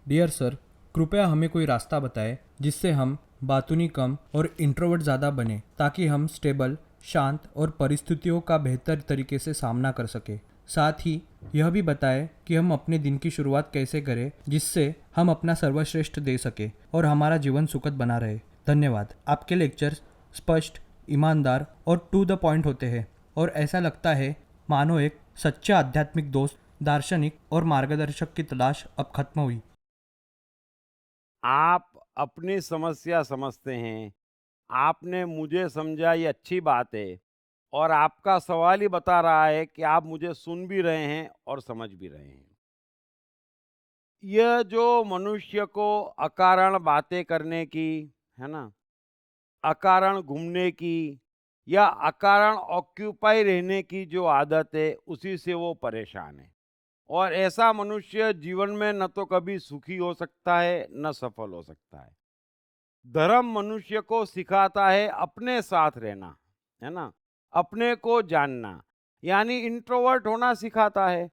Dear sir, कृपया हमें कोई रास्ता बताएं जिससे हम बातूनी कम और इंट्रोवर्ट ज़्यादा बने, ताकि हम स्टेबल, शांत और परिस्थितियों का बेहतर तरीके से सामना कर सके। साथ ही यह भी बताएं कि हम अपने दिन की शुरुआत कैसे करें जिससे हम अपना सर्वश्रेष्ठ दे सके और हमारा जीवन सुखद बना रहे। धन्यवाद। आपके लेक्चर्स स्पष्ट, ईमानदार और टू द पॉइंट होते हैं और ऐसा लगता है मानो एक सच्चा आध्यात्मिक दोस्त, दार्शनिक और मार्गदर्शक की तलाश अब खत्म हुई। आप अपनी समस्या समझते हैं। आपने मुझे समझा, ये अच्छी बात है। और आपका सवाल ही बता रहा है कि आप मुझे सुन भी रहे हैं और समझ भी रहे हैं। यह जो मनुष्य को अकारण बातें करने की, है ना, अकारण घूमने की या अकारण ऑक्यूपाई रहने की जो आदत है, उसी से वो परेशान है। और ऐसा मनुष्य जीवन में न तो कभी सुखी हो सकता है, न सफल हो सकता है। धर्म मनुष्य को सिखाता है अपने साथ रहना, है ना, अपने को जानना, यानी इंट्रोवर्ट होना सिखाता है।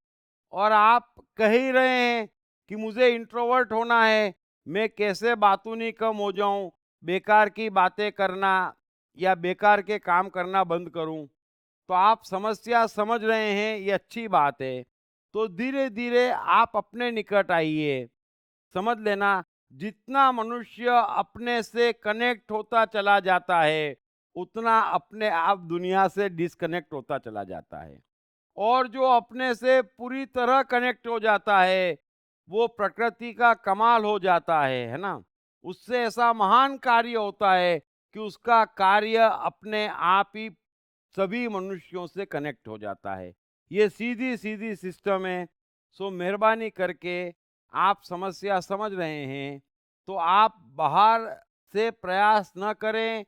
और आप कह ही रहे हैं कि मुझे इंट्रोवर्ट होना है, मैं कैसे बातूनी कम हो जाऊं, बेकार की बातें करना या बेकार के काम करना बंद करूं। तो आप समस्या समझ रहे हैं, ये अच्छी बात है। तो धीरे धीरे आप अपने निकट आइए। समझ लेना, जितना मनुष्य अपने से कनेक्ट होता चला जाता है, उतना अपने आप दुनिया से डिस्कनेक्ट होता चला जाता है। और जो अपने से पूरी तरह कनेक्ट हो जाता है, वो प्रकृति का कमाल हो जाता है ना। उससे ऐसा महान कार्य होता है कि उसका कार्य अपने आप ही सभी मनुष्यों से कनेक्ट हो जाता है। ये सीधी सीधी सिस्टम है। सो मेहरबानी करके, आप समस्या समझ रहे हैं, तो आप बाहर से प्रयास न करें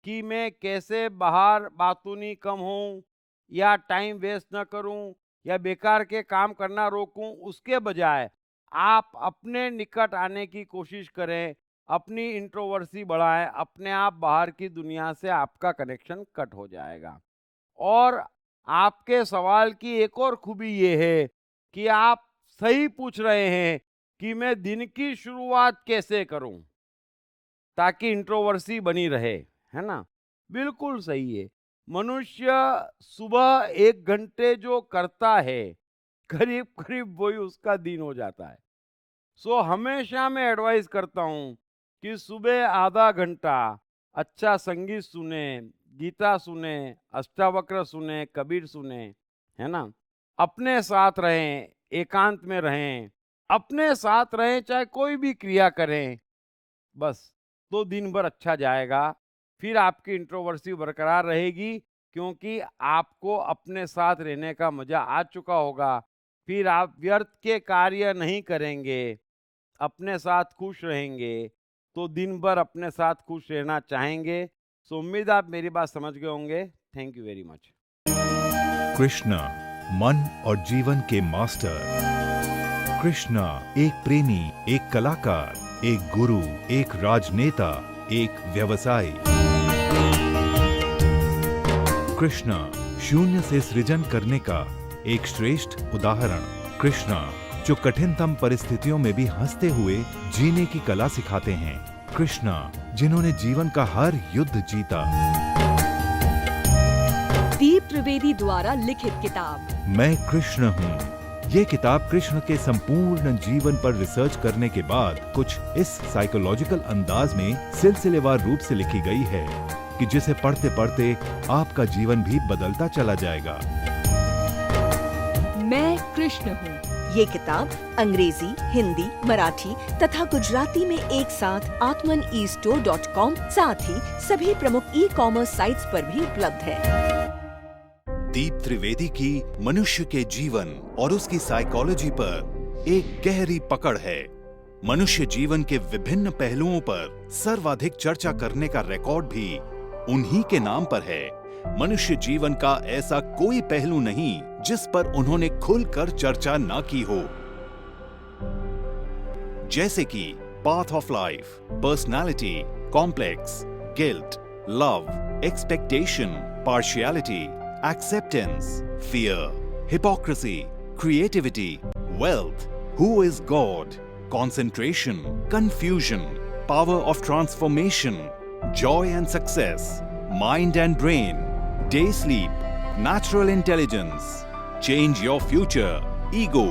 कि मैं कैसे बाहर बातूनी कम हूँ या टाइम वेस्ट न करूं या बेकार के काम करना रोकूं। उसके बजाय आप अपने निकट आने की कोशिश करें, अपनी इंट्रोवर्सी बढ़ाएं। अपने आप बाहर की दुनिया से आपका कनेक्शन कट हो जाएगा। और आपके सवाल की एक और खूबी ये है कि आप सही पूछ रहे हैं कि मैं दिन की शुरुआत कैसे करूं ताकि इंट्रोवर्सी बनी रहे, है ना। बिल्कुल सही है। मनुष्य सुबह 1 घंटे जो करता है, करीब करीब वही उसका दिन हो जाता है। सो हमेशा मैं एडवाइस करता हूँ कि सुबह आधा घंटा अच्छा संगीत सुने, गीता सुने, अष्टावक्र सुने, कबीर सुने, है ना। अपने साथ रहें, एकांत में रहें, अपने साथ रहें, चाहे कोई भी क्रिया करें, बस तो दिन भर अच्छा जाएगा। फिर आपकी इंट्रोवर्सी बरकरार रहेगी, क्योंकि आपको अपने साथ रहने का मजा आ चुका होगा। फिर आप व्यर्थ के कार्य नहीं करेंगे, अपने साथ खुश रहेंगे, तो दिन भर अपने साथ खुश रहना चाहेंगे। सो उम्मीद आप मेरी बात समझ गए होंगे। Thank you very much. Krishna, मन और जीवन के मास्टर। कृष्णा एक प्रेमी, एक कलाकार, एक गुरु, एक राजनेता, एक व्यवसायी। कृष्णा शून्य से सृजन करने का एक श्रेष्ठ उदाहरण। कृष्णा जो कठिनतम परिस्थितियों में भी हंसते हुए जीने की कला सिखाते हैं। कृष्णा जिन्होंने जीवन का हर युद्ध जीता। दीप त्रिवेदी द्वारा लिखित किताब मैं कृष्ण हूँ। ये किताब कृष्ण के संपूर्ण जीवन पर रिसर्च करने के बाद कुछ इस साइकोलॉजिकल अंदाज में सिलसिलेवार रूप से लिखी गई है कि जिसे पढ़ते पढ़ते आपका जीवन भी बदलता चला जाएगा। मैं कृष्ण हूँ। ये किताब अंग्रेजी, हिंदी, मराठी तथा गुजराती में एक साथ atmanestore.com साथ ही सभी प्रमुख ई-कॉमर्स साइट्स पर भी उपलब्ध है। दीप त्रिवेदी की मनुष्य के जीवन और उसकी साइकोलॉजी पर एक गहरी पकड़ है। मनुष्य जीवन के विभिन्न पहलुओं पर सर्वाधिक चर्चा करने का रिकॉर्ड भी उन्हीं के नाम पर है। मनुष्य जीवन का ऐसा कोई पहलू नहीं जिस पर उन्होंने खुलकर चर्चा ना की हो, जैसे कि path of life, personality, complex, guilt, love, expectation, partiality, acceptance, fear, hypocrisy, creativity, wealth, who is God, concentration, confusion, power of transformation, joy and success, mind and brain, day sleep, natural intelligence, change your future, ego,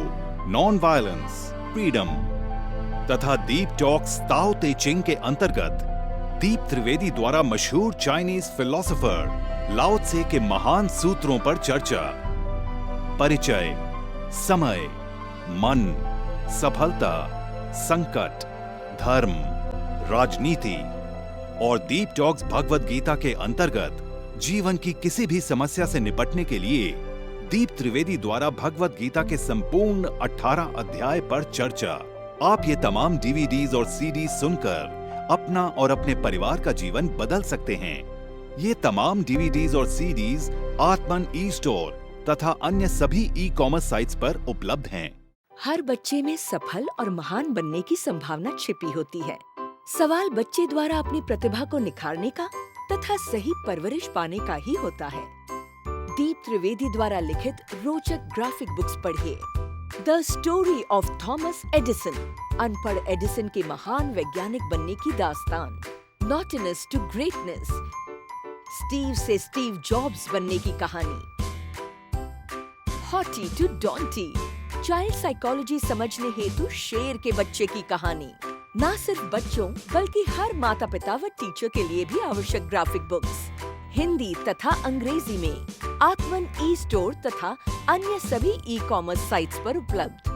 non-violence, freedom तथा दीप talks ताओ ते चिंग के अंतर्गत दीप त्रिवेदी द्वारा मशहूर Chinese philosopher लाओ त्से के महान सूत्रों पर चर्चा, परिचय, समय, मन, सफलता, संकट, धर्म, राजनीति और दीप टॉक्स भगवद गीता के अंतर्गत जीवन की किसी भी समस्या से निपटने के लिए दीप त्रिवेदी द्वारा भगवद गीता के संपूर्ण 18 अध्याय पर चर्चा। आप ये तमाम डीवीडीज और सीडीज सुनकर अपना और अपने परिवार का जीवन बदल सकते हैं। ये तमाम डीवीडीज और सीडीज आत्मन ई स्टोर तथा अन्य सभी ई कॉमर्स साइट्स पर उपलब्ध हैं। हर बच्चे में सफल और महान बनने की संभावना छिपी होती है। सवाल बच्चे द्वारा अपनी प्रतिभा को निखारने का तथा सही परवरिश पाने का ही होता है। दीप त्रिवेदी द्वारा लिखित रोचक ग्राफिक बुक्स पढ़िए। The story of Thomas Edison, अनपढ़ एडिसन के महान वैज्ञानिक बनने की दास्तान, नॉटिनेस टू ग्रेटनेस, स्टीव से स्टीव जॉब्स बनने की कहानी, हॉटी टू डॉन्टी, चाइल्ड साइकोलॉजी समझने हेतु शेर के बच्चे की कहानी। न सिर्फ बच्चों बल्कि हर माता पिता व टीचर के लिए भी आवश्यक ग्राफिक बुक्स हिंदी तथा अंग्रेजी में आत्मन ई स्टोर तथा अन्य सभी ई कॉमर्स साइट्स पर उपलब्ध।